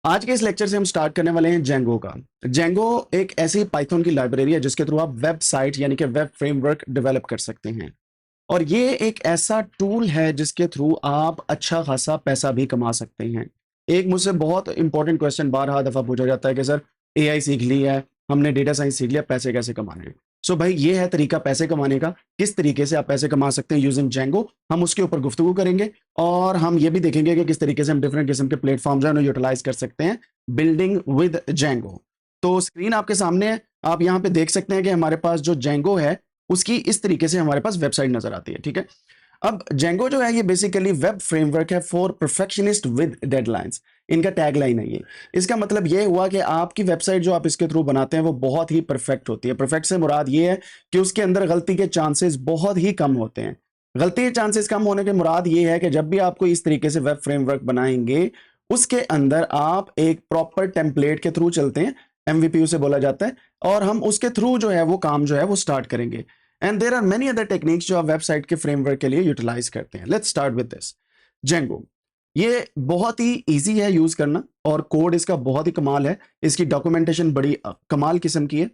आज के इस लेक्चर से हम स्टार्ट करने वाले हैं जेंगो का। जेंगो एक ऐसी पाइथन की लाइब्रेरी है जिसके थ्रू आप वेबसाइट यानी कि वेब फ्रेमवर्क डेवलप कर सकते हैं। और ये एक ऐसा टूल है जिसके थ्रू आप अच्छा खासा पैसा भी कमा सकते हैं। एक मुझसे बहुत इंपॉर्टेंट क्वेश्चन बारहा दफा पूछा जाता है कि सर एआई सीख ली है, हमने डेटा साइंस सीख लिया, पैसे कैसे कमाने हैं। सो भाई ये है तरीका पैसे कमाने का, किस तरीके से आप पैसे कमा सकते हैं यूजिंग जेंगो। हम उसके ऊपर गुफ्तगू करेंगे और हम ये भी देखेंगे कि किस तरीके से हम डिफरेंट किस्म के प्लेटफॉर्म्स हैं उन्हें यूटिलाइज कर सकते हैं बिल्डिंग विद जेंगो। तो स्क्रीन आपके सामने है, आप यहाँ पे देख सकते हैं कि हमारे पास जो जेंगो है उसकी इस तरीके से हमारे पास वेबसाइट नजर आती है। ठीक है, अब जेंगो जो है ये बेसिकली वेब फ्रेमवर्क है फॉर परफेक्शनिस्ट विद डेडलाइंस। इनका टैगलाइन है ये। इसका मतलब ये हुआ कि आपकी वेबसाइट जो आप इसके थ्रू बनाते हैं वो बहुत ही परफेक्ट होती है। परफेक्ट से मुराद ये है कि उसके अंदर गलती के चांसेस बहुत ही कम होते हैं। गलती के चांसेस कम होने के मुराद ये है कि जब भी आप कोई इस तरीके से वेब फ्रेमवर्क बनाएंगे उसके अंदर आप एक प्रॉपर टेम्पलेट के थ्रू चलते हैं, एमवीपी उसे बोला जाता है, और हम उसके थ्रू जो है वो काम जो है वो स्टार्ट करेंगे। And there are many other techniques जो आप वेबसाइट के फ्रेमवर्क के लिए यूटिलाइज करते हैं। Let's start with this Django. ये बहुत ही इजी है यूज करना और कोड इसका बहुत ही कमाल है। इसकी डॉक्यूमेंटेशन बड़ी कमाल किस्म की है।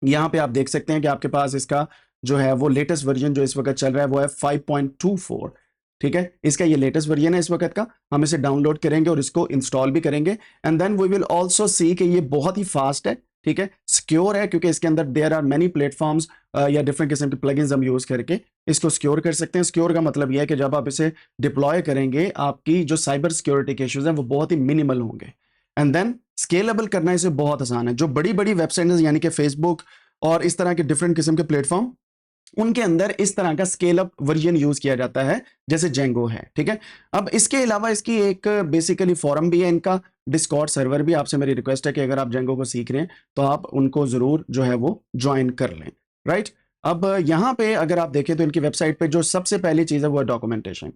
यहाँ पे आप देख सकते हैं कि आपके पास इसका जो है वो लेटेस्ट वर्जन जो इस वक्त चल रहा है वो है 5.24। ठीक है, इसका ये लेटेस्ट वर्जन है इस वक्त का। हम इसे डाउनलोड करेंगे और इसको इंस्टॉल भी करेंगे and then we will also see कि ये बहुत ही फास्ट है। ठीक है, सिक्योर है क्योंकि इसके अंदर देयर आर मेनी प्लेटफॉर्म्स या डिफरेंट किस्म के प्लगइन्स हम यूज करके इसको सिक्योर कर सकते हैं। सिक्योर का मतलब यह है कि जब आप इसे डिप्लॉय करेंगे आपकी जो साइबर सिक्योरिटी के इश्यूज हैं वो बहुत ही मिनिमल होंगे। एंड देन स्केलेबल करना इसे बहुत आसान है। जो बड़ी बड़ी वेबसाइट्स यानी कि फेसबुक और इस तरह के डिफरेंट किस्म के प्लेटफॉर्म, उनके अंदर इस तरह का स्केल अप वर्जन यूज किया जाता है जैसे जेंगो है। ठीक है, अब इसके अलावा इसकी एक बेसिकली फॉरम भी है, इनका डिस्कॉर्ड सर्वर भी। आपसे मेरी रिक्वेस्ट है कि अगर आप जेंगो को सीख रहे हैं तो आप उनको जरूर जो है वो ज्वाइन कर लें। राइट, अब यहाँ पे अगर आप देखें तो इनकी वेबसाइट पे जो सबसे पहली चीज है वो है documentation.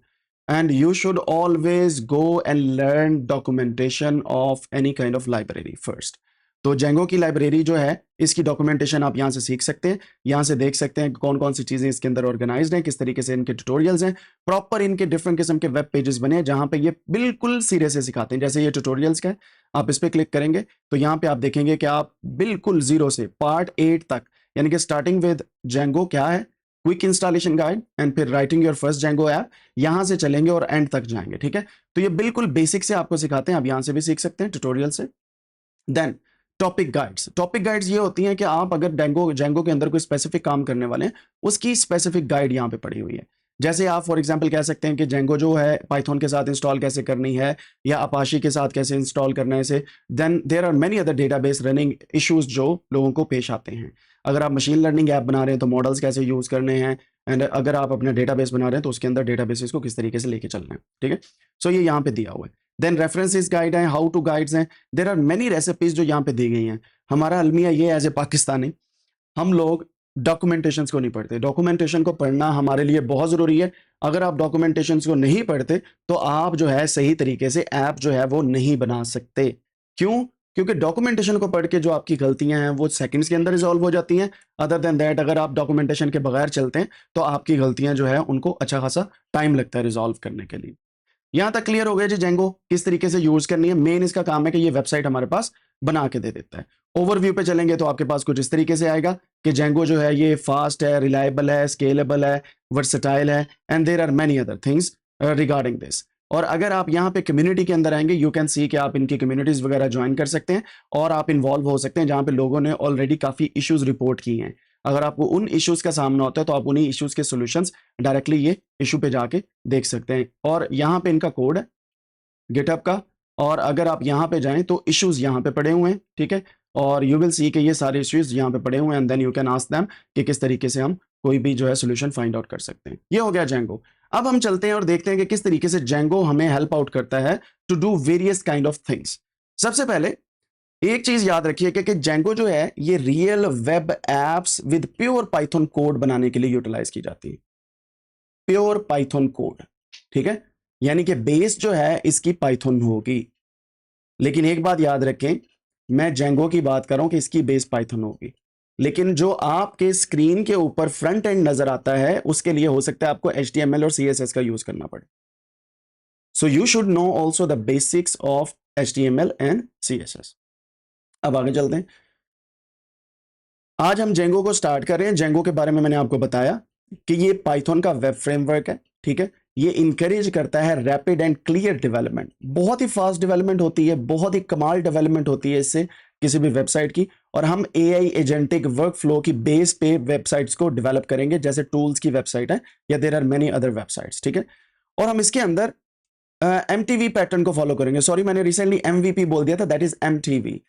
And you should always go and learn documentation of any kind of library first. तो जेंगो की लाइब्रेरी जो है इसकी डॉक्यूमेंटेशन आप यहाँ से सीख सकते हैं। यहाँ से देख सकते हैं कौन कौन सी चीजें इसके अंदर ऑर्गेनाइज्ड हैं, किस तरीके से इनके ट्यूटोरियल्स हैं, प्रॉपर इनके डिफरेंट किस्म के वेब पेजेस बने हैं जहां पे ये बिल्कुल सीरियस से सिखाते हैं। जैसे ये ट्यूटोरियल्स का है, आप इस पर क्लिक करेंगे तो यहाँ पे आप देखेंगे कि आप बिल्कुल जीरो से पार्ट 8 तक यानी कि स्टार्टिंग विद जेंगो क्या है, क्विक इंस्टॉलेशन गाइड एंड फिर writing your first Django app, यहां से चलेंगे और एंड तक जाएंगे। ठीक है, तो ये बिल्कुल बेसिक से आपको सिखाते हैं, आप यहां से भी सीख सकते हैं ट्यूटोरियल से। Then topic guides. Topic guides ये होती हैं कि आप अगर जेंगो के अंदर कोई स्पेसिफिक काम करने वाले हैं उसकी स्पेसिफिक गाइड यहाँ पे पड़ी हुई है। जैसे आप फॉर एग्जांपल कह सकते हैं कि जेंगो जो है पाइथन के साथ इंस्टॉल कैसे करनी है या अपाशी के साथ कैसे इंस्टॉल करना है इसे। Then there are many other database running issues जो लोगों को पेश आते हैं। अगर आप मशीन लर्निंग ऐप बना रहे हैं तो मॉडल्स कैसे यूज करने हैं, एंड अगर आप अपना डेटाबेस बना रहे हैं तो उसके अंदर डेटाबेसेस को किस तरीके से लेके चलना है। ठीक है, सो ये यहाँ पे दिया हुआ है। देन रेफरेंसेस गाइड है, हाउ टू गाइड्स हैं, देयर आर मेनी रेसिपीज जो यहाँ पे दी गई हैं। हमारा अलमिया ये एज ए पाकिस्तानी, हम लोग डॉक्यूमेंटेशंस को नहीं पढ़ते। डॉक्यूमेंटेशन को पढ़ना हमारे लिए बहुत जरूरी है। अगर आप डॉक्यूमेंटेशंस को नहीं पढ़ते तो आप जो है सही तरीके से ऐप जो है वो नहीं बना सकते। क्यों? क्योंकि डॉक्यूमेंटेशन को पढ़ के जो आपकी गलतियां हैं वो सेकंड्स के अंदर रिजॉल्व हो जाती हैं। अदर देन दैट अगर आप डॉक्यूमेंटेशन के बगैर चलते हैं तो आपकी गलतियां जो है उनको अच्छा खासा टाइम लगता है रिजॉल्व करने के लिए। यहां तक क्लियर हो गया जी जेंगो किस तरीके से यूज करनी है। मेन इसका काम है कि ये वेबसाइट हमारे पास बना के दे देता है। ओवरव्यू पे चलेंगे तो आपके पास कुछ इस तरीके से आएगा कि जेंगो जो है ये फास्ट है, रिलायबल है, स्केलेबल है, वर्सेटाइल है and there are many other things regarding this. और अगर आप यहाँ पे कम्युनिटी के अंदर आएंगे यू कैन सी कि आप इनकी कम्युनिटीज वगैरह ज्वाइन कर सकते हैं और आप इन्वॉल्व हो सकते हैं जहां पे लोगों ने ऑलरेडी काफी इश्यूज रिपोर्ट की हैं। अगर आपको उन इश्यूज का सामना होता है तो आप उन्हीं इश्यूज के सोल्यूशंस डायरेक्टली ये इशू पे जाके देख सकते हैं। और यहाँ पे इनका कोड है गिटहब का, और अगर आप यहाँ पे जाएं तो इश्यूज यहाँ पे पड़े हुए हैं। ठीक है, और यू विल सी कि ये सारे इश्यूज यहाँ पे पड़े हुए हैं and then you can ask them कि किस तरीके से हम कोई भी जो है सोल्यूशन फाइंड आउट कर सकते हैं। ये हो गया जेंगो। अब हम चलते हैं और देखते हैं कि किस तरीके से जेंगो हमें हेल्प आउट करता है to do various kind of things. सबसे पहले एक चीज याद रखिए कि जेंगो जो है ये real web apps with pure Python code बनाने के लिए यूटिलाइज की जाती है। प्योर पाइथन कोड, ठीक है, यानी कि बेस जो है इसकी पाइथन होगी। लेकिन एक बात याद रखें, मैं जेंगो की बात कर रहा हूं कि इसकी बेस पाइथन होगी, लेकिन जो आपके स्क्रीन के ऊपर फ्रंट एंड नजर आता है उसके लिए हो सकता है आपको HTML और CSS का यूज करना पड़े। So you should know also the basics of HTML and CSS। अब आगे चलते हैं। आज हम जेंगो को स्टार्ट कर रहे हैं। जेंगो के बारे में मैंने आपको बताया कि ये पाइथन का वेब फ्रेमवर्क है, ठीक है। ये इंकरेज करता है रैपिड एंड क्लियर डेवलपमेंट। बहुत ही फास्ट डेवलपमेंट होती है, बहुत ही कमाल डेवलपमेंट होती है इससे किसी भी वेबसाइट की। और हम AI एजेंटिक वर्क फ्लो की बेस पे वेबसाइट्स को डेवलप करेंगे, जैसे टूल्स की वेबसाइट है या there are many other websites, ठीक है। और हम इसके अंदर MTV पैटर्न को फॉलो करेंगे। सॉरी, मैंने रिसेंटली MVP बोल दिया था, दैट इज MTV।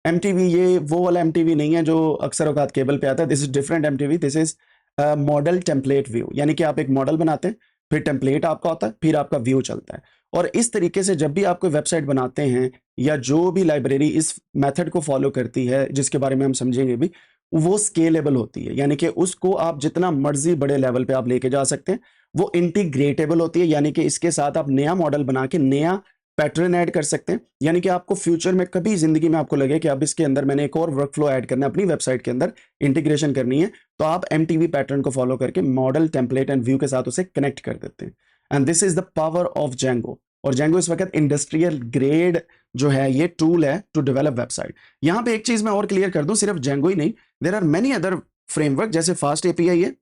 MTV ये वो वाला MTV नहीं है जो अक्सर औकात केबल पे आता है। This is different MTV। This is model template view, यानी कि आप एक मॉडल बनाते हैं, फिर टेम्पलेट आपका होता है, फिर आपका व्यू चलता है। और इस तरीके से जब भी आप कोई वेबसाइट बनाते हैं या जो भी लाइब्रेरी इस मेथड को फॉलो करती है, जिसके बारे में हम समझेंगे भी, वो स्केलेबल होती है, यानी कि उसको आप जितना मर्जी बड़े लेवल पे आप लेके जा सकते हैं। वो इंटीग्रेटेबल होती है, यानी कि इसके साथ आप नया मॉडल बना के नया पैटर्न ऐड कर सकते हैं। यानी कि आपको फ्यूचर में कभी जिंदगी में आपको लगे कि अब इसके अंदर मैंने एक और वर्क फ्लो ऐड करना है, अपनी वेबसाइट के अंदर इंटीग्रेशन करनी है, तो आप MTV पैटर्न को फॉलो करके मॉडल, टेम्पलेट एंड व्यू के साथ उसे कनेक्ट कर देते हैं। And this is the power of Django. और जेंगो इस वक्त इंडस्ट्रियल ग्रेड जो है ये टूल है टू डेवलप वेबसाइट। यहां पे एक चीज मैं और क्लियर कर दूं, सिर्फ जेंगो ही नहीं, there are many other framework, जैसे फास्ट API है,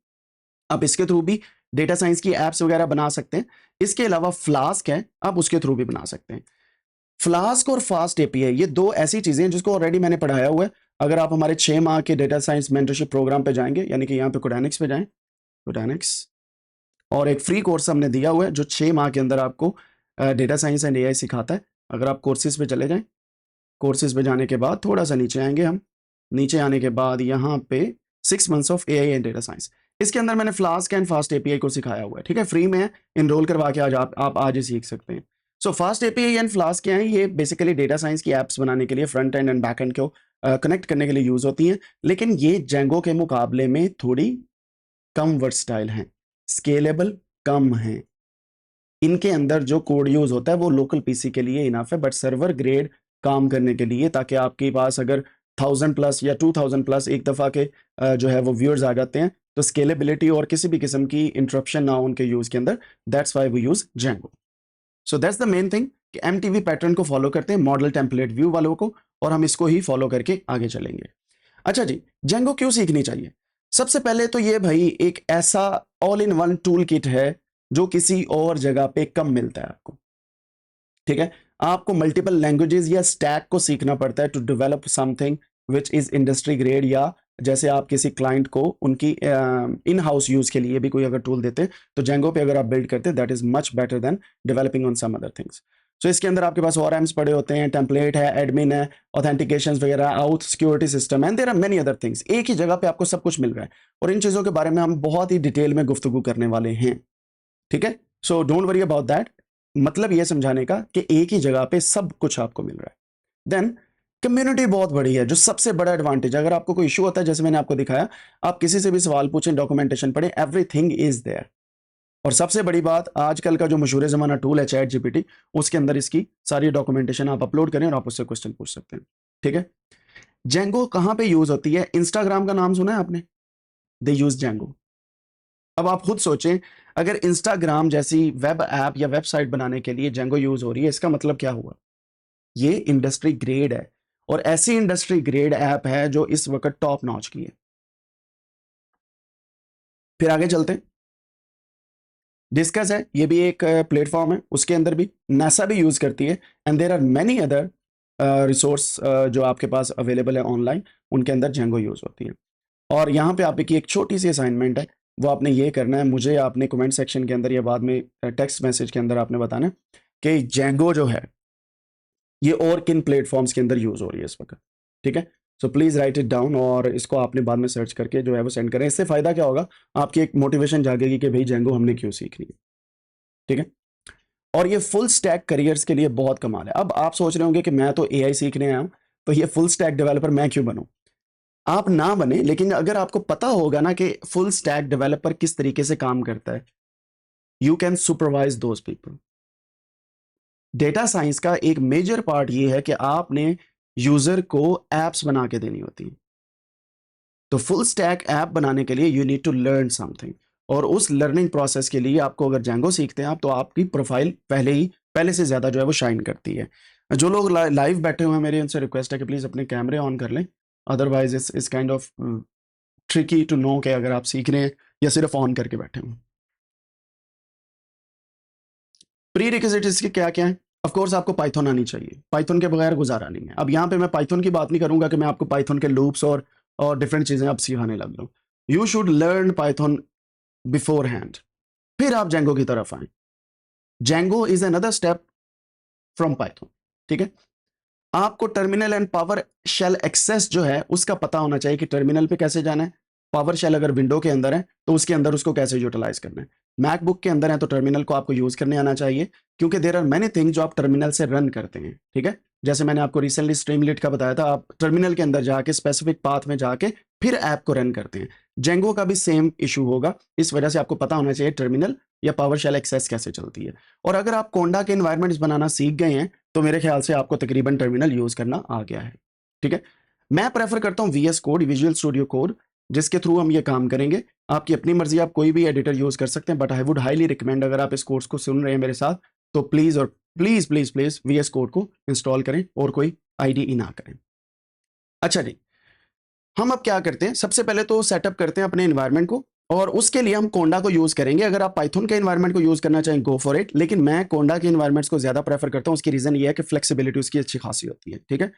आप इसके थ्रू भी डेटा साइंस की एप्स वगैरह बना सकते हैं। इसके अलावा फ्लास्क है, आप उसके थ्रू भी बना सकते हैं। फ्लास्क और फास्ट API ये दो ऐसी चीजें हैं जिसको ऑलरेडी मैंने पढ़ाया हुआ है। अगर आप हमारे 6 माह के डेटा साइंस मेंटरशिप प्रोग्राम पे जाएंगे, यानी कि यहाँ पे कोडानिक्स पे जाएं, कोडानिक्स, और एक फ्री कोर्स हमने दिया हुआ है जो 6 माह के अंदर आपको डेटा साइंस एंड AI सिखाता है। अगर आप कोर्सेज पे चले जाएं, कोर्सेज पे जाने के बाद थोड़ा सा नीचे आएंगे हम, नीचे आने के बाद यहाँ पे 6 months of AI and data science, इसके अंदर मैंने फ्लास्क एंड फास्ट API को सिखाया हुआ है, ठीक है। फ्री में है, इनरोल करवा के आज आप आज ही सीख सकते हैं। So fast API and flask क्या है? ये बेसिकली डेटा साइंस की एप्स बनाने के लिए, front end and back and को कनेक्ट करने के लिए यूज होती हैं। लेकिन ये जेंगो के मुकाबले में थोड़ी कम वर्सटाइल हैं, स्केलेबल कम है। इनके अंदर जो कोड यूज होता है वो लोकल PC के लिए इनफ है, बट सर्वर ग्रेड काम करने के लिए, ताकि आपके पास अगर 1000+ या 2000+ एक दफ़ा के जो है वो व्यूअर्स आ जाते हैं, तो स्केलेबिलिटी और किसी भी किस्म की इंटरप्शन ना हो उनके यूज के अंदर। That's why we use Django. So that's the main thing कि MTV पैटर्न को फॉलो करते हैं, मॉडल टेम्पलेट व्यू वालों को, और हम इसको ही फॉलो करके आगे चलेंगे। अच्छा जी, जेंगो क्यों सीखनी चाहिए? सबसे पहले तो ये भाई एक ऐसा all in one tool kit है जो किसी और जगह पे कम मिलता है आपको, ठीक है। आपको मल्टीपल लैंग्वेजेस या स्टैक को सीखना पड़ता है to develop something which is industry grade, या जैसे आप किसी क्लाइंट को उनकी इन हाउस यूज के लिए भी कोई अगर टूल देते हैं, तो जेंगो पे अगर आप बिल्ड करते हैं, that is much better than developing on some other things. So इसके अंदर आपके पास ORMs पड़े होते हैं, टेम्पलेट है, एडमिन है, ऑथेंटिकेशन वगैरह, auth security system and there are many other things. एक ही जगह पे आपको सब कुछ मिल रहा है, और इन चीजों के बारे में हम बहुत ही डिटेल में गुफ्तगू करने वाले हैं, ठीक है। So don't worry about that. मतलब ये समझाने का कि एक ही जगह पे सब कुछ आपको मिल रहा है। देन कम्युनिटी बहुत बड़ी है, जो सबसे बड़ा एडवांटेज। अगर आपको कोई इशू होता है, जैसे मैंने आपको दिखाया, आप किसी से भी सवाल पूछें, डॉक्यूमेंटेशन पढ़ें, एवरीथिंग इज देयर। और सबसे बड़ी बात, आजकल का जो मशहूर जमाना टूल है चैट GPT, उसके अंदर इसकी सारी डॉक्यूमेंटेशन आप अपलोड करें और आप उससे क्वेश्चन पूछ सकते हैं, ठीक है। जेंगो कहां पे यूज होती है? इंस्टाग्राम का नाम सुना है आपने? दे यूज जेंगो। अब आप खुद सोचें, अगर इंस्टाग्राम जैसी वेब ऐप या वेबसाइट बनाने के लिए जेंगो यूज हो रही है, इसका मतलब क्या हुआ? ये इंडस्ट्री ग्रेड है, और ऐसी इंडस्ट्री ग्रेड ऐप है जो इस वक्त टॉप नॉच की है। फिर आगे चलते हैं। डिस्कस है, ये भी एक प्लेटफॉर्म है, उसके अंदर भी नासा भी यूज करती है, and there are many other resource जो आपके पास अवेलेबल है ऑनलाइन, उनके अंदर जेंगो यूज होती है। और यहाँ पे आपकी एक छोटी सी असाइनमेंट है, वो आपने ये करना है, मुझे आपने कमेंट सेक्शन के अंदर या बाद में टेक्स्ट मैसेज के अंदर आपने बताना है कि जेंगो जो है ये और किन प्लेटफॉर्म्स के अंदर यूज हो रही है इस वक्त, ठीक है। So please right it down, और इसको आपने बाद में सर्च करके जो है वो सेंड करें। इससे फायदा क्या होगा, आपकी एक मोटिवेशन जागेगी कि भाई जेंगो हमने क्यों सीखनी है, ठीक है। और ये फुल स्टैक करियर्स के लिए बहुत कमाल है। अब आप सोच रहे होंगे कि मैं तो AI सीखने आया हूं, तो ये फुल स्टैक डेवलपर मैं क्यों बनूं? आप ना बने, लेकिन अगर आपको पता होगा ना कि फुल स्टैक डेवलपर किस तरीके से काम करता है, you can supervise those people. Data science का एक मेजर पार्ट ये है कि आपने यूजर को एप्स बना के देनी होती है। तो फुल स्टैक ऐप बनाने के लिए you need to learn something, और उस लर्निंग प्रोसेस के लिए आपको अगर जेंगो सीखते हैं आप, तो आपकी प्रोफाइल पहले से ज्यादा जो है वो शाइन करती है। जो लोग लाइव बैठे हुए हैं मेरी उनसे रिक्वेस्ट है कि प्लीज़ अपने कैमरे ऑन कर लें, अदरवाइज इस kind of tricky to know कि अगर आप सीख रहे हैं या सिर्फ ऑन करके बैठे हुए। प्री रिक्विजिट इसके क्या क्या है? ऑफ कोर्स आपको पाइथन आनी चाहिए, पाइथन के बगैर गुजारा नहीं है। अब यहाँ पे मैं पाइथन की बात नहीं करूंगा कि मैं आपको पाइथन के लूप्स और डिफरेंट चीज़ें आप सिखाने लग जाऊँ। You should learn Python beforehand, फिर आप जेंगो की तरफ आए। Django is another step from Python, ठीक है। आपको terminal and PowerShell access जो है उसका पता होना चाहिए कि टर्मिनल पे कैसे जाना है। पावर शेल अगर विंडो के अंदर है तो उसके अंदर उसको कैसे यूटिलाइज करना है। मैकबुक के अंदर है तो टर्मिनल को आपको यूज करने आना चाहिए, क्योंकि देर आर मैनी थिंग जो आप टर्मिनल से रन करते हैं, ठीक है। जैसे मैंने आपको रिसेंटली स्ट्रीमलीट का बताया था, आप टर्मिनल के अंदर जाके स्पेसिफिक पाथ में जाके फिर ऐप को रन करते हैं। जेंगो का भी सेम इशू होगा, इस वजह से आपको पता होना चाहिए टर्मिनल या पावर शेल एक्सेस कैसे चलती है। और अगर आप कोंडा के इन्वायरमेंट्स बनाना सीख गए हैं तो मेरे ख्याल से आपको तकरीबन टर्मिनल यूज करना आ गया है, ठीक है। मैं प्रेफर करता हूँ VS Code, Visual Studio Code, जिसके थ्रू हम ये काम करेंगे। आपकी अपनी मर्जी, आप कोई भी एडिटर यूज कर सकते हैं, but I would highly recommend, अगर आप इस कोर्स को सुन रहे हैं मेरे साथ, तो प्लीज और please please please VS Code को इंस्टॉल करें और कोई आईडीई ना करें। अच्छा जी, हम अब क्या करते हैं, सबसे पहले तो सेटअप करते हैं अपने इन्वायरमेंट को, और उसके लिए हम कोंडा को यूज करेंगे। अगर आप पाइथन के इन्वायरमेंट को यूज करना चाहें, गो फॉर इट, लेकिन मैं कोंडा के इन्वायरमेंट्स को ज्यादा प्रेफर करता हूं। उसकी रीजन ये है कि फ्लेक्सिबिलिटी उसकी अच्छी खासी होती है, ठीक है।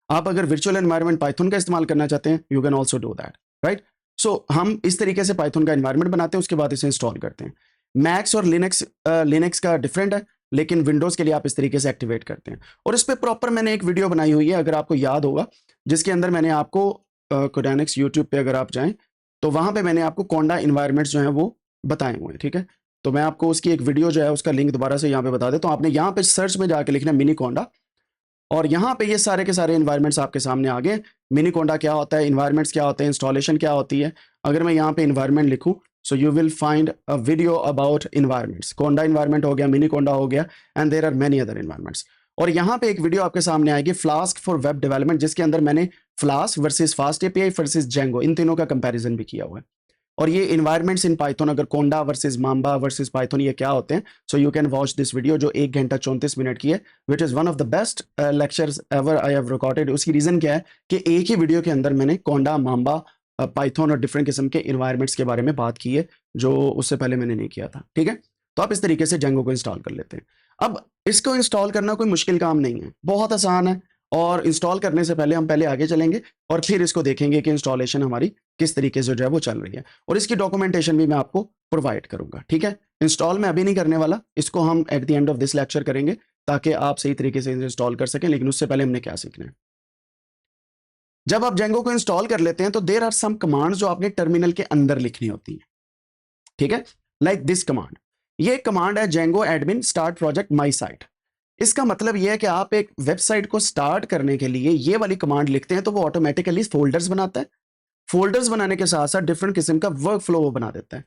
आप अगर वर्चुअल एनवायरनमेंट पाइथन का इस्तेमाल करना चाहते हैं, you can also do that, right. So हम इस तरीके से पाइथन का एनवायरनमेंट बनाते हैं, उसके बाद इसे इंस्टॉल करते हैं। मैक्स और लिनक्स का डिफरेंट है, लेकिन विंडोज के लिए आप इस तरीके से एक्टिवेट करते हैं। और इस पर प्रॉपर मैंने एक वीडियो बनाई हुई है, अगर आपको याद होगा, जिसके अंदर मैंने आपको कोडानिक्स यूट्यूब पे अगर आप जाएं तो वहां पे मैंने आपको कोंडा इन्वायरमेंट्स जो है वो बताए हुए हैं, ठीक है। तो मैं आपको उसकी एक वीडियो जो है उसका लिंक दोबारा से यहाँ पे बता देता हूँ। आपने यहाँ पे सर्च में जाके लिखना मिनी कोंडा, और यहाँ पे ये सारे के सारे इन्वायरमेंट्स आपके सामने आ गए। मिनी कोंडा क्या होता है, इन्वायरमेंट्स क्या होते हैं, इंस्टॉलेशन क्या होती है। अगर मैं यहाँ पे इन्वायरमेंट लिखूँ, so you will find a video about environments. Conda environment हो गया, मिनी कोंडा हो गया, and there are many other environments. और यहाँ पे एक वीडियो आपके सामने आएगी, फ्लास्क फॉर वेब डेवलपमेंट, जिसके अंदर मैंने Flask versus FastAPI versus Django, इन तीनों का कंपैरिजन भी किया हुआ है। और ये इन्वायरमेंट्स इन पाइथन, अगर कोंडा वर्सेस माम्बा वर्सेस पाइथन ये क्या होते हैं, so you can watch this video जो 1 घंटा 34 मिनट की है, which is one of the best lectures ever I have recorded. उसकी रीज़न क्या है कि एक ही वीडियो के अंदर मैंने कोंडा, माम्बा, पाइथन और डिफरेंट किस्म के इन्वायरमेंट्स के बारे में बात की है, जो उससे पहले मैंने नहीं किया था, ठीक है। तो आप इस तरीके से जेंगो को इंस्टॉल कर लेते हैं। अब इसको इंस्टॉल करना कोई मुश्किल काम नहीं है, बहुत आसान है। और इंस्टॉल करने से पहले हम पहले आगे चलेंगे और फिर इसको देखेंगे कि इंस्टॉलेशन हमारी किस तरीके से जो है वो चल रही है, और इसकी डॉक्यूमेंटेशन भी मैं आपको प्रोवाइड करूंगा, ठीक है। इंस्टॉल मैं अभी नहीं करने वाला, इसको हम eight the end of this lecture करेंगे, ताकि आप सही तरीके से इंस्टॉल कर सकें। लेकिन उससे पहले हमने क्या सीखना है, जब आप जेंगो को इंस्टॉल कर लेते हैं तो देर आर सम कमांड्स जो आपने टर्मिनल के अंदर लिखनी होती है, ठीक है। लाइक दिस कमांड, ये कमांड है जेंगो एडमिन स्टार्ट प्रोजेक्ट माई साइट। इसका मतलब यह है कि आप एक वेबसाइट को स्टार्ट करने के लिए ये वाली कमांड लिखते हैं तो वो ऑटोमेटिकली फोल्डर्स बनाता है। फोल्डर्स बनाने के साथ साथ डिफरेंट किस्म का वर्क फ्लो वो बना देता है।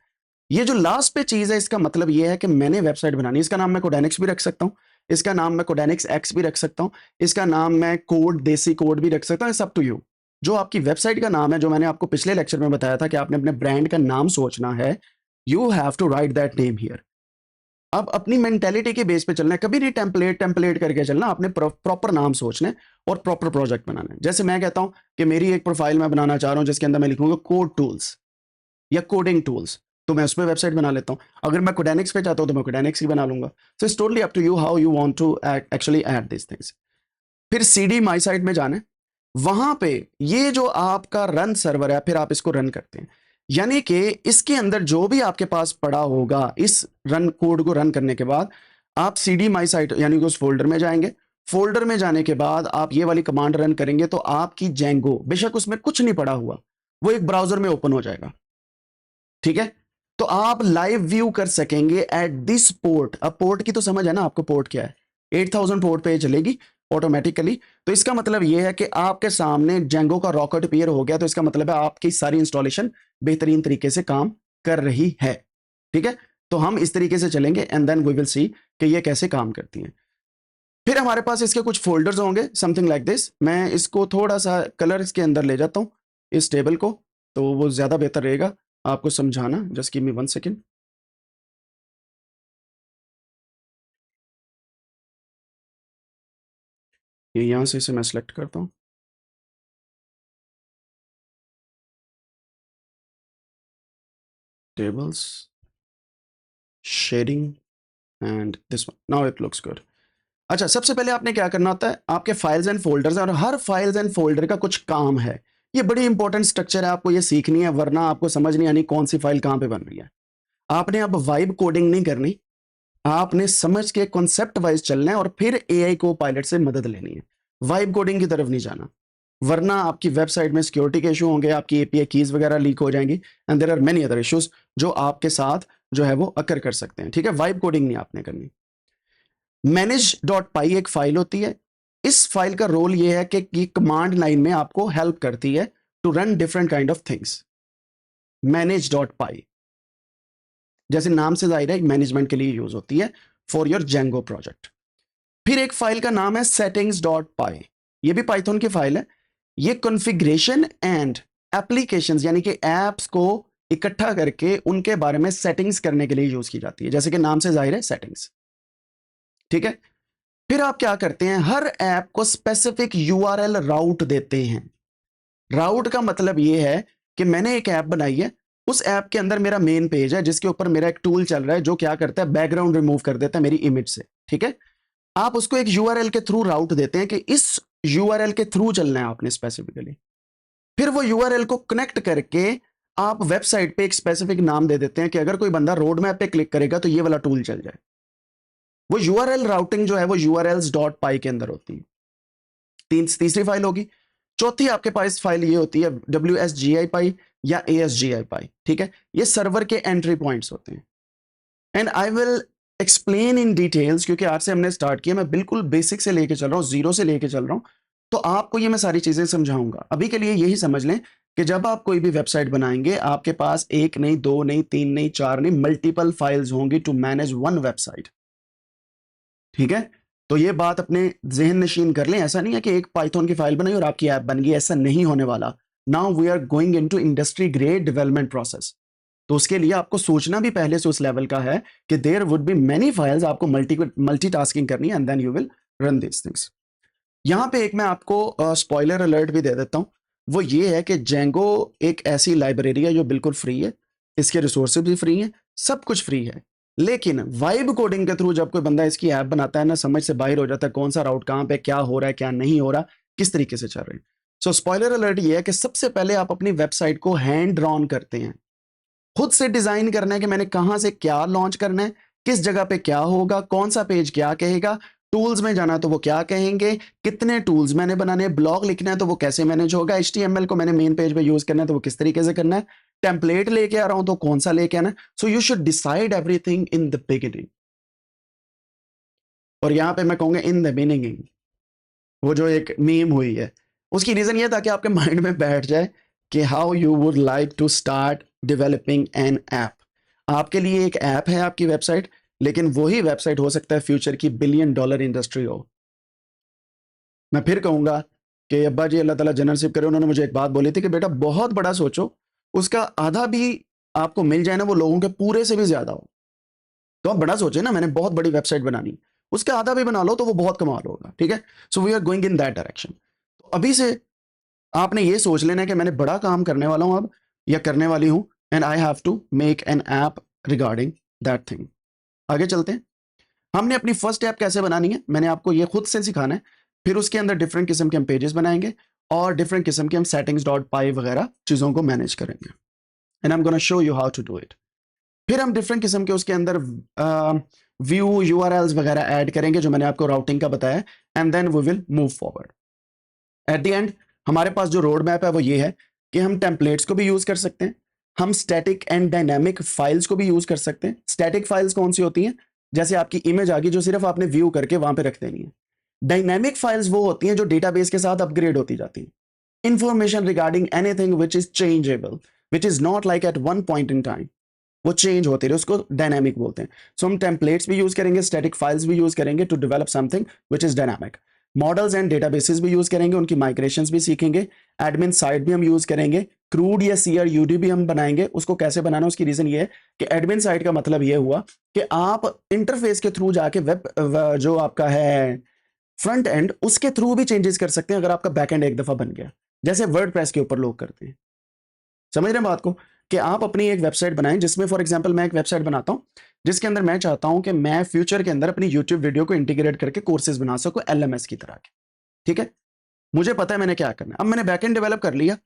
ये जो लास्ट पे चीज है, इसका मतलब ये है कि मैंने वेबसाइट बनानी है। इसका नाम मैं कोडेनिक्स भी रख सकता हूँ, इसका नाम मैं कोडेनिक्स एक्स भी रख सकता हूँ, इसका नाम मैं कोड देसी कोड भी रख सकता हूँ, सब टू यू। जो आपकी वेबसाइट का नाम है, जो मैंने आपको पिछले लेक्चर में बताया था कि आपने अपने ब्रांड का नाम सोचना है, you have to write that name here. अब अपनी मेंटेलिटी के बेस पे चलना है, कभी नहीं टेम्पलेट टेम्पलेट करके चलना। आपने प्रॉपर नाम सोचना है और प्रॉपर प्रोजेक्ट बनाना है। जैसे मैं कहता हूं कि मेरी एक प्रोफाइल मैं बनाना चाह रहा हूं जिसके अंदर मैं लिखूंगा कोड टूल्स या कोडिंग टूल्स, तो मैं उसमें वेबसाइट बना लेता हूं। अगर मैं कोडेनिक्स पे चाहता हूं तो मैं कोडेनिक्स ही बना लूंगा। So it's totally up to you how you want to actually add this things. फिर सीडी माई साइट में जाना है, वहां पे ये जो आपका रन सर्वर है, फिर आप इसको रन करते हैं। यानी कि इसके अंदर जो भी आपके पास पड़ा होगा, इस रन कोड को रन करने के बाद आप सीडी माई साइट यानी कि उस फोल्डर में जाएंगे। फोल्डर में जाने के बाद आप ये वाली कमांड रन करेंगे तो आपकी जेंगो, बेशक उसमें कुछ नहीं पड़ा हुआ, वो एक ब्राउजर में ओपन हो जाएगा, ठीक है। तो आप लाइव व्यू कर सकेंगे एट दिस पोर्ट। अब पोर्ट की तो समझ है ना आपको, पोर्ट क्या है, 8000 पोर्ट पे चलेगी ऑटोमेटिकली। तो इसका मतलब यह है कि आपके सामने जेंगो का रॉकेट अपीयर हो गया, तो इसका मतलब है आपकी सारी इंस्टॉलेशन बेहतरीन तरीके से काम कर रही है, ठीक है। तो हम इस तरीके से चलेंगे and then we will see कि ये कैसे काम करती है। फिर हमारे पास इसके कुछ फोल्डर्स होंगे, समथिंग लाइक दिस। मैं इसको थोड़ा सा कलर्स के अंदर ले जाता हूं इस टेबल को, तो वो ज्यादा बेहतर रहेगा आपको समझाना। Just give me 1 second. ये यहां से इसे मैं सेलेक्ट करता हूं, tables, shading and this one, now it looks good. अच्छा, सबसे पहले आपने क्या करना होता है, आपके फाइल्स एंड फोल्डर्स हैं और हर फाइल्स एंड फोल्डर का कुछ काम है। ये बड़ी इंपॉर्टेंट स्ट्रक्चर है, आपको ये सीखनी है, वरना आपको समझ नहीं आनी कौन सी फाइल कहां पे बन रही है। आपने अब वाइब कोडिंग नहीं करनी, आपने समझ के कॉन्सेप्ट वाइज चलना है और फिर एआई को पायलट से मदद लेनी है। वाइब कोडिंग की तरफ नहीं जाना, वरना आपकी वेबसाइट में सिक्योरिटी के इशू होंगे, आपकी एपीआई कीज वगैरह लीक हो जाएंगी and there are many other issues जो आपके साथ जो है वो अकर कर सकते हैं। ठीक है, वाइब कोडिंग नहीं आपने करनी। manage.py एक फाइल होती है, इस फाइल का रोल ये है कि ये कमांड लाइन में आपको हेल्प करती है to run different kind of things. manage.py जैसे नाम से जाहिर है मैनेजमेंट के लिए यूज होती है फॉर योर जेंगो प्रोजेक्ट। फिर एक फाइल का नाम है settings.py, ये भी पाइथन की फाइल है। ये कॉन्फ़िगरेशन एंड एप्लीकेशंस यानी कि एप्स को इकट्ठा करके उनके बारे में सेटिंग्स करने के लिए यूज की जाती है, जैसे कि नाम से जाहिर है सेटिंग्स। ठीक है, फिर आप क्या करते हैं, हर ऐप को स्पेसिफिक यूआरएल राउट देते हैं। राउट का मतलब यह है कि मैंने एक ऐप बनाई है, उस ऐप के अंदर मेरा मेन पेज है जिसके ऊपर मेरा एक टूल चल रहा है जो क्या करता है, बैकग्राउंड रिमूव कर देता है मेरी इमेज से। ठीक है, आप उसको एक यूआरएल के थ्रू राउट देते हैं कि इस यूआरएल के थ्रू चलना है आपने स्पेसिफिकली। फिर वो यूआरएल को कनेक्ट करके आप वेबसाइट पे एक स्पेसिफिक नाम दे देते हैं कि अगर कोई बंदा रोड मैप पे क्लिक करेगा तो ये वाला टूल चल जाए। वो यूआरएल राउटिंग जो है वो urls.py के अंदर होती है। तीसरी फाइल होगी। चौथी आपके पास फाइल ये होती है WSGI या ASGI। ठीक है, ये सर्वर के एंट्री पॉइंट्स होते हैं and I will explain in details, क्योंकि आज से हमने स्टार्ट किया, मैं बिल्कुल बेसिक से लेके चल रहा हूँ, जीरो से लेके चल रहा हूँ, तो आपको ये मैं सारी चीजें समझाऊंगा। अभी के लिए यही समझ लें कि जब आप कोई भी वेबसाइट बनाएंगे आपके पास एक नहीं, दो नहीं, तीन नहीं, चार नहीं, मल्टीपल फाइल्स होंगी टू मैनेज वन वेबसाइट। ठीक है, तो ये बात अपने जहन नशीन कर लें। ऐसा नहीं है कि एक पाइथन की फाइल बनाई और आपकी ऐप बन गई, ऐसा नहीं होने वाला। Now we are going into industry grade development process, तो उसके लिए आपको सोचना भी पहले से उस लेवल का है कि there would be many files, आपको मल्टीटास्किंग करनी है and then you will run this things. यहाँ पे एक मैं आपको स्पॉइलर अलर्ट भी दे देता हूँ, वो ये है कि जेंगो एक ऐसी लाइब्रेरी है जो बिल्कुल फ्री है, इसके रिसोर्सेज भी फ्री हैं, सब कुछ फ्री है। लेकिन वाइब कोडिंग के थ्रू जब कोई बंदा इसकी ऐप बनाता है ना, समझ से बाहर हो जाता है कौन सा राउट कहाँ पे क्या हो रहा है, क्या नहीं हो रहा, किस तरीके से चल रहे हैं। सो स्पॉइलर अलर्ट ये है कि सबसे पहले आप अपनी वेबसाइट को हैंड ड्रॉन करते हैं, खुद से डिजाइन करना है कि मैंने कहां से क्या लॉन्च करना है, किस जगह पे क्या होगा, कौन सा पेज क्या कहेगा, टूल्स में जाना तो वो क्या कहेंगे, कितने टूल्स मैंने बनाने, ब्लॉग लिखना है तो वो कैसे मैनेज होगा, HTML को मैंने मेन पेज पे यूज करना है तो वो किस तरीके से करना है, टेम्पलेट लेके आ रहा हूं तो कौन सा लेके आना है। So you should decide everything in the beginning. और यहां पे मैं कहूंगा इन द बिगिनिंग, वो जो एक मीम हुई है उसकी रीजन ये था कि आपके माइंड में बैठ जाए कि how you would like to start developing an app. आपके लिए एक ऐप है आपकी वेबसाइट, लेकिन वही वेबसाइट हो सकता है फ्यूचर की $1 बिलियन इंडस्ट्री हो। मैं फिर कहूंगा कि अब्बा जी अल्लाह ताला जन्नत नसीब करे, उन्होंने मुझे एक बात बोली थी कि बेटा बहुत बड़ा सोचो, उसका आधा भी आपको मिल जाए ना वो लोगों के पूरे से भी ज्यादा हो। तो आप बड़ा सोचे ना, मैंने बहुत बड़ी वेबसाइट बनानी, उसका आधा भी बना लो तो वो बहुत कमाल होगा। ठीक है, so we are going in that direction. तो अभी से आपने ये सोच लेना है कि मैंने बड़ा काम करने वाला हूं अब, या करने वाली हूं, and I have to make an app regarding that thing. आगे चलते हैं, हमने अपनी फर्स्ट ऐप कैसे बनानी है मैंने आपको ये खुद से सिखाना है। फिर उसके अंदर डिफरेंट किस्म के हम पेजेस बनाएंगे और डिफरेंट किस्म के हम settings.py वगैरह चीज़ों को मैनेज करेंगे and I am gonna show you how to do it. फिर हम डिफरेंट किस्म के उसके अंदर व्यू URLs वगैरह ऐड करेंगे जो मैंने आपको राउटिंग का बताया, and then we will move forward. At the end हमारे पास जो रोड मैप है वो ये है कि हम टेम्पलेट्स को भी यूज कर सकते हैं, हम स्टैटिक एंड डायनामिक फाइल्स को भी यूज कर सकते हैं। स्टैटिक फाइल्स कौन सी होती हैं, जैसे आपकी इमेज आ गई जो सिर्फ आपने व्यू करके वहां पे रख देनी है। डायनामिक फाइल्स वो होती हैं जो डेटाबेस के साथ अपग्रेड होती जाती हैं, information regarding anything which is changeable, which is not like at one point in time, वो चेंज होते रहे, उसको डायनामिक बोलते हैं। सो हम टेम्पलेट्स भी यूज करेंगे, स्टैटिक फाइल्स भी यूज करेंगे to develop something which is dynamic. Models and databases भी यूज करेंगे, उनकी माइग्रेशंस भी सीखेंगे, एडमिन साइट भी हम यूज करेंगे, क्रूड या CRUD भी हम बनाएंगे। उसको कैसे बनाना, उसकी रीजन ये है कि एडमिन साइट का मतलब ये हुआ कि आप इंटरफेस के थ्रू जाके वेब जो आपका है फ्रंट एंड उसके थ्रू भी चेंजेस कर सकते हैं अगर आपका बैक एंड एक दफा बन गया, जैसे वर्डप्रेस के ऊपर लोग करते हैं। समझ रहे हैं बात को, कि आप अपनी एक वेबसाइट बनाएं जिसमें फॉर एग्जांपल मैं एक वेबसाइट बनाता हूं जिसके अंदर मैं चाहता हूं कि मैं फ्यूचर के अंदर अपनी यूट्यूब वीडियो को इंटीग्रेट करके कोर्सेज बना सकूं एलएमएस की तरह के। ठीक है, मुझे पता है मैंने क्या करना है। अब मैंने बैकएंड डेवलप कर लिया,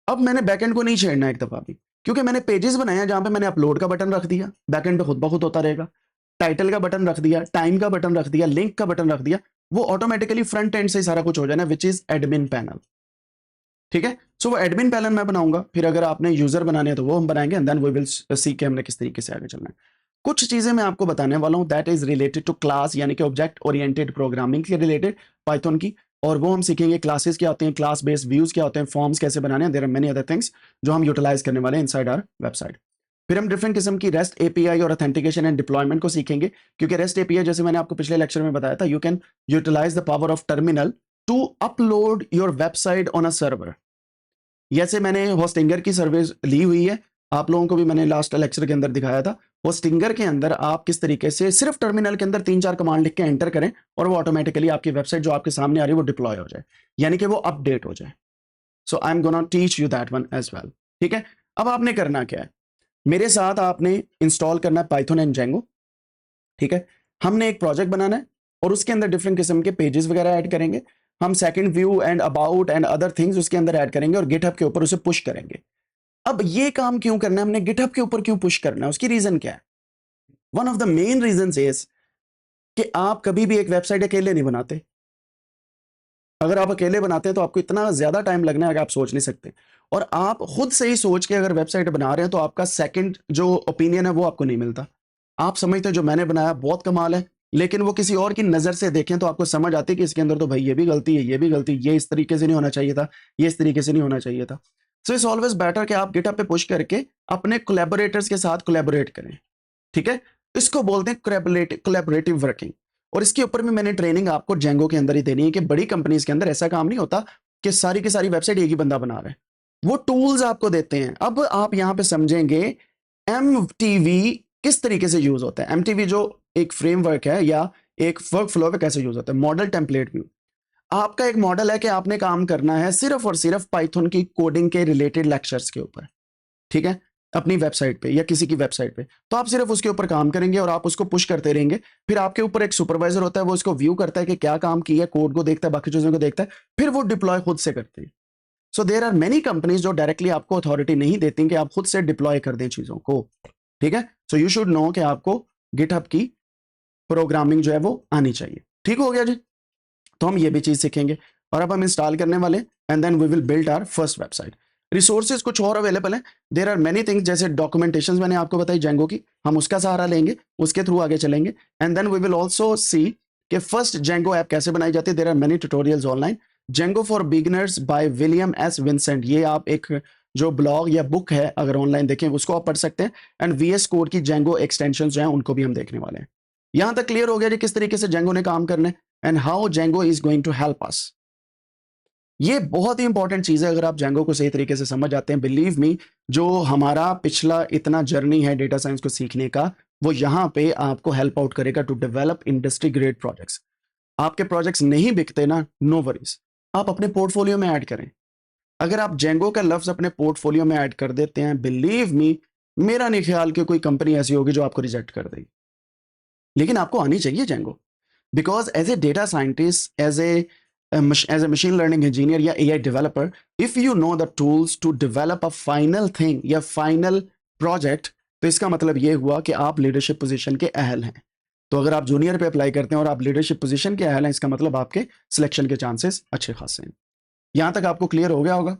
अब मैंने बैकएंड को नहीं छेड़ना एक दफा भी, क्योंकि मैंने पेजेस बनाया जहां पे मैंने अपलोड का बटन रख दिया, बैकएंड पे खुद ब खुद होता रहेगा। टाइटल का बटन रख दिया, टाइम का बटन रख दिया, लिंक का बटन रख दिया, वो ऑटोमेटिकली फ्रंट एंड से ही सारा कुछ हो जाना, विच इज एडमिन पैनल। ठीक है, सो वो एडमिन पैनल मैं बनाऊंगा, फिर अगर आपने यूजर बनाने हैं तो वो हम बनाएंगे, and then we will see के हमने किस तरीके से आगे चलना है। कुछ चीजें मैं आपको बताने वाला हूं that is related to class, यानी कि ऑब्जेक्ट ओरिएंटेड प्रोग्रामिंग के रिलेटेड पाइथन की, और वो हम सीखेंगे क्लासेस क्या होते हैं, क्लास बेस्ड व्यूज क्या होते हैं, फॉर्म्स कैसे बनाने हैं, there are many other things जो हम यूटिलाइज करने वाले हैं इनसाइड आवर वेबसाइट। फिर हम डिफरेंट किस्म की रेस्ट एपीआई और ऑथेंटिकेशन एंड डिप्लॉयमेंट को सीखेंगे, क्योंकि रेस्ट एपीआई जैसे मैंने आपको पिछले लेक्चर में बताया था, you can utilise the power of terminal to upload your website on a server. जैसे मैंने होस्टिंगर की सर्विस ली हुई है, आप लोगों को भी मैंने लास्ट लेक्चर के अंदर दिखाया था। होस्टिंगर के अंदर आप किस तरीके से सिर्फ टर्मिनल के अंदर 3-4 कमांड लिख के एंटर करें और वो ऑटोमेटिकली आपकी वेबसाइट जो आपके सामने आ रही है वो डिप्लॉय हो जाए, यानी कि वो अपडेट हो जाए। So I am gonna teach you that one as well. ठीक है, अब आपने करना क्या है, मेरे साथ आपने इंस्टॉल करना है पाइथन एंड जेंगो। ठीक है, हमने एक प्रोजेक्ट बनाना है और उसके अंदर डिफरेंट किस्म के पेजेस वगैरह ऐड करेंगे, हम second view and about and other things उसके अंदर ऐड करेंगे और गिटहब के ऊपर उसे पुश करेंगे। अब ये काम क्यों करना है, हमने गिटहब के ऊपर क्यों पुश करना है, उसकी रीजन क्या है? One of the main reason is कि आप कभी भी एक वेबसाइट अकेले नहीं बनाते। अगर आप अकेले बनाते हैं तो आपको इतना ज्यादा टाइम लगना है कि आप सोच नहीं सकते, और आप खुद से ही सोच के अगर वेबसाइट बना रहे हैं तो आपका सेकंड जो ओपिनियन है वो आपको नहीं मिलता। आप समझते हैं जो मैंने बनाया बहुत कमाल है, लेकिन वो किसी और की नजर से देखें तो आपको समझ आती है कि इसके अंदर तो भाई ये भी गलती है, ये भी गलती, ये इस तरीके से नहीं होना चाहिए था, ये इस तरीके से नहीं होना चाहिए था। सो इट्स ऑलवेज बेटर कि आप गिटहब पे पुश करके अपने कोलैबोरेटर्स के साथ कोलैबोरेट करें। ठीक है, इसको बोलते हैं कोलैबोरेटिव वर्किंग, और इसके ऊपर में मैंने ट्रेनिंग आपको जेंगो के अंदर ही देनी है कि बड़ी कंपनीज के अंदर ऐसा काम नहीं होता कि सारी की सारी वेबसाइट एक ही बंदा बना रहा है, वो टूल्स आपको देते हैं। अब आप यहां पे समझेंगे एमटीवी किस तरीके से यूज होता है। एमटीवी जो एक फ्रेमवर्क है या एक वर्क फ्लो पे कैसे यूज होता है, मॉडल टेम्पलेट व्यू। आपका एक मॉडल है कि आपने काम करना है सिर्फ और सिर्फ पाइथन की कोडिंग के रिलेटेड लेक्चर्स के ऊपर। ठीक है, अपनी वेबसाइट पे या किसी की वेबसाइट पे, तो आप सिर्फ उसके ऊपर काम करेंगे और आप उसको पुश करते रहेंगे। फिर आपके ऊपर एक सुपरवाइजर होता है, वो उसको व्यू करता है कि क्या काम किया, कोड को देखता है, बाकी चीजों को देखता है, फिर वो डिप्लॉय खुद से करते हैं। So there are many companies जो डायरेक्टली आपको अथॉरिटी नहीं देती कि आप खुद से डिप्लॉय कर दें चीजों को। ठीक है, सो यू शुड नो कि आपको गिटहब की प्रोग्रामिंग जो है वो आनी चाहिए। ठीक हो गया जी, तो हम ये भी चीज सीखेंगे, और अब हम इंस्टॉल करने वाले, and then we will build our first website. Resources कुछ और अवेलेबल है, देयर आर मेनी थिंग्स, जैसे डॉक्यूमेंटेशन मैंने आपको बताई जेंगो की, हम उसका सहारा लेंगे, उसके थ्रू आगे चलेंगे, and then we will also see कि फर्स्ट जेंगो ऐप कैसे बनाई जाती है। There are many tutorials online. Django for beginners by William S Vincent, ये आप एक जो ब्लॉग या बुक है अगर ऑनलाइन देखें उसको आप पढ़ सकते हैं, एंड वीएस कोड की जेंगो एक्सटेंशन जो है उनको भी हम देखने वाले हैं। यहां तक क्लियर हो गया जी किस तरीके से जेंगो ने काम करना है and how Django is going to help us. ये बहुत ही इंपॉर्टेंट चीज है, अगर आप जेंगो को सही तरीके से समझ जाते हैं, बिलीव मी, जो हमारा पिछला इतना जर्नी है डेटा साइंस को सीखने का, वो यहाँ पे आपको हेल्प आउट करेगा to develop industry grade projects. आपके प्रोजेक्ट्स नहीं बिकते ना, नो वरीज, आप अपने पोर्टफोलियो में ऐड करें। अगर आप जेंगो का लफ्ज अपने पोर्टफोलियो में ऐड कर देते हैं, बिलीव मी, मेरा नहीं ख्याल कि कोई कंपनी ऐसी होगी जो आपको रिजेक्ट कर देगी। लेकिन आपको आनी चाहिए Django, because as a data scientist, as a machine learning engineer या AI developer, if you know the tools to develop a final thing या final project, तो इसका मतलब ये हुआ कि आप लीडरशिप पोजीशन के अहल हैं। तो अगर आप जूनियर पे अप्लाई करते हैं और आप लीडरशिप पोजीशन के अहल हैं, इसका मतलब आपके सिलेक्शन के चांसेस अच्छे खासे हैं। यहां तक आपको क्लियर हो गया होगा।